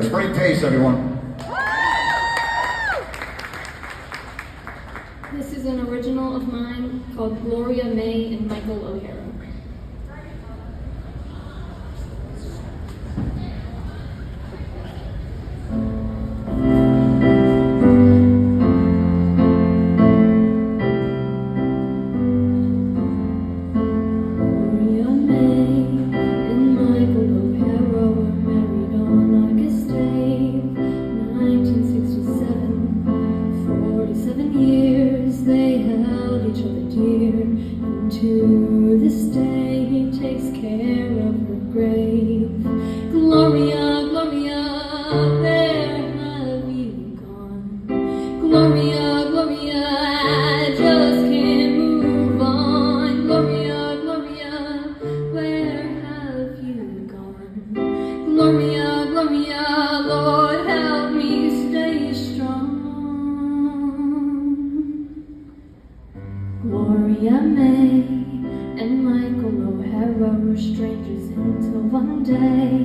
Spring Pace, everyone. This is an original of mine called Gloria Mae and Michael O'Hara. To this day, he takes care of her grave. Gloria, Gloria, where have you gone? Gloria, Gloria, I just can't move on. Gloria, Gloria, where have you gone? Gloria, Gloria, Lord, help me stay strong. Gloria Mae and Michael O'Hara were strangers until one day,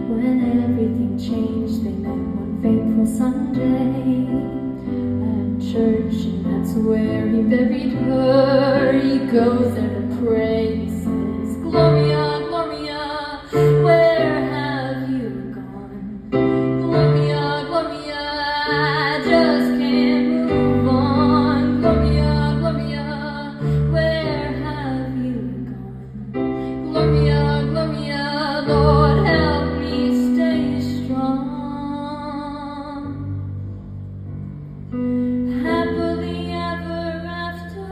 when everything changed. They met one fateful Sunday at church, and that's where he buried her. He goes there to pray. He says, Gloria, Gloria, where have you gone? Gloria, Gloria, I just can't move on. Gloria, Gloria, where have you gone? Gloria, Gloria, Lord, help me stay strong. Happily ever after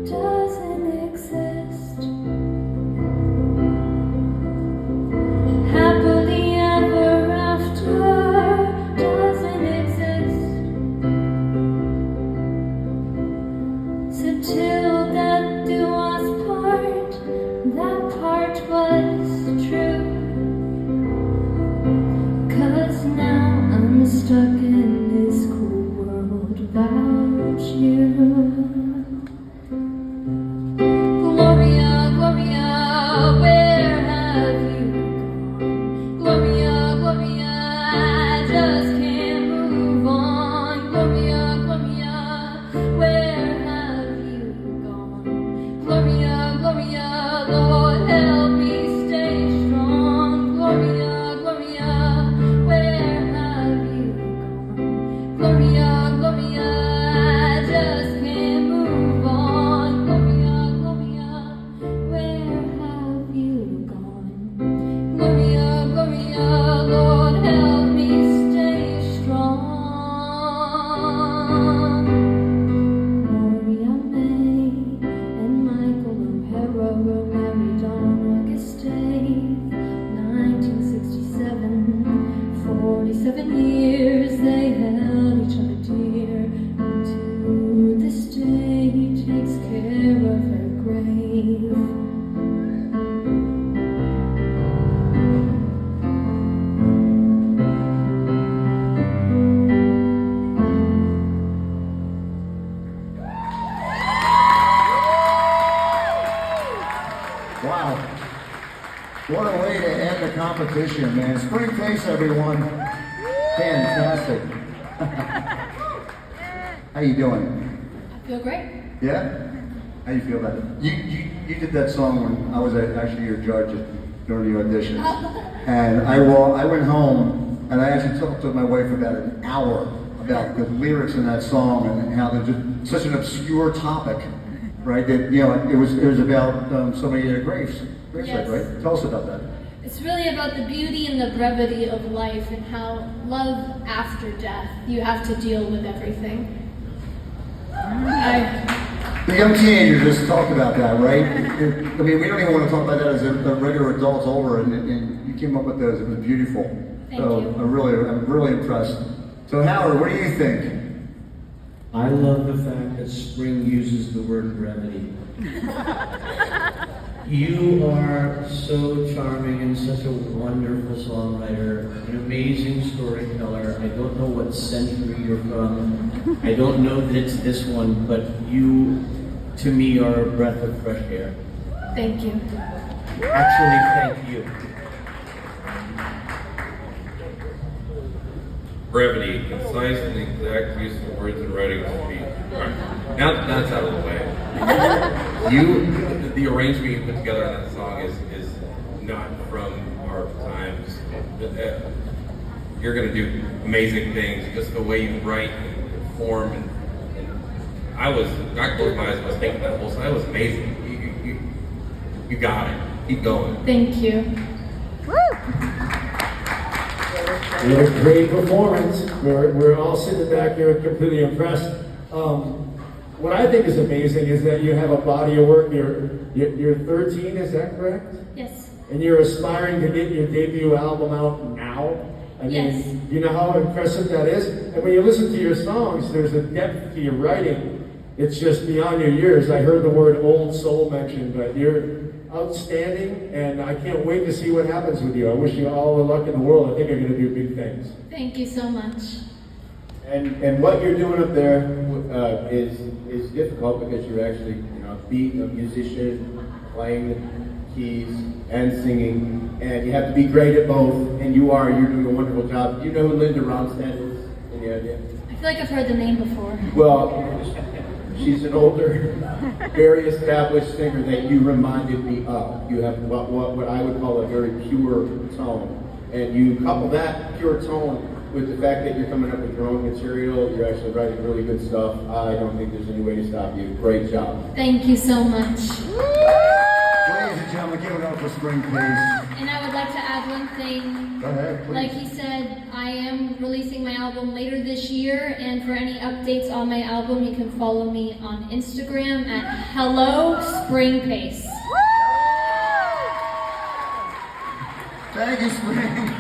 doesn't exist. Happily ever after doesn't exist. So till death do us part, that part was true. 'Cause now I'm stuck in this cool world without you. Gloria, Gloria, where have you gone? Gloria, Gloria, I just can't move on. Gloria, Gloria, where have you gone? Gloria, Gloria, Lord, help me stay strong. Gloria, Gloria, where have you gone? Gloria, Gloria, I just can't move on. Gloria, Gloria, where have you gone? Gloria, Gloria, Lord, help me stay strong. Gloria Mae and Michael O'Hara were married on August 8th, 1967. 47 years they held each other dear, and to this day he takes care of her grave. Wow. What a way to end the competition, man. Spring Pace, everyone. Fantastic. How you doing? I feel great. Yeah? How you feel about it? You did that song when I was actually your judge during the audition. And I went home and I actually talked to my wife about an hour about the lyrics in that song and how they're just such an obscure topic, right? That, you know, it was about somebody at a gravesite, Yes. right? Tell us about that. It's really about the beauty and the brevity of life and how love after death, you have to deal with everything. The young teenagers just talked about that, right? I mean, we don't even want to talk about that as a regular adults over, and you came up with those. It was beautiful. Thank So you. I'm really impressed. So Howard, what do you think? I love the fact that Spring uses the word brevity. You are so charming and such a wonderful songwriter, an amazing storyteller. I don't know what century you're from. I don't know that it's this one, but you, to me, are a breath of fresh air. Thank you. Actually, thank you. brevity, concise and exact use of words and writing speed. Alright, now that that's out of the way, the arrangement you put together on that song is not from our times. You're gonna do amazing things, just the way you write and perform, and I closed my eyes and was thinking that whole song. That was amazing. You got it. Keep going. Thank you. You had a great performance. We're all sitting back here completely impressed. What I think is amazing is that you have a body of work. You're 13, is that correct? Yes. And you're aspiring to get your debut album out now. I mean, Yes. you know how impressive that is? And when you listen to your songs, there's a depth to your writing. It's just beyond your years. I heard the word old soul mentioned, but you're outstanding, and I can't wait to see what happens with you. I wish you all the luck in the world. I think you're going to do big things. Thank you so much. And what you're doing up there is difficult because you're actually being a musician, playing the keys and singing, and you have to be great at both. And you're doing a wonderful job. Do you know who Linda Ronstadt is? Any idea? I feel like I've heard the name before. Well, she's an older, very established singer that you reminded me of. You have what I would call a very pure tone. And you couple that pure tone with the fact that you're coming up with your own material, you're actually writing really good stuff. I don't think there's any way to stop you. Great job. Thank you so much. Ladies and gentlemen, give it up for Spring Pace. And I would like to add one thing. Go ahead, please. Like he said, I am releasing my album later this year, and for any updates on my album, you can follow me on Instagram at Hello Spring Pace. Thank you, Spring.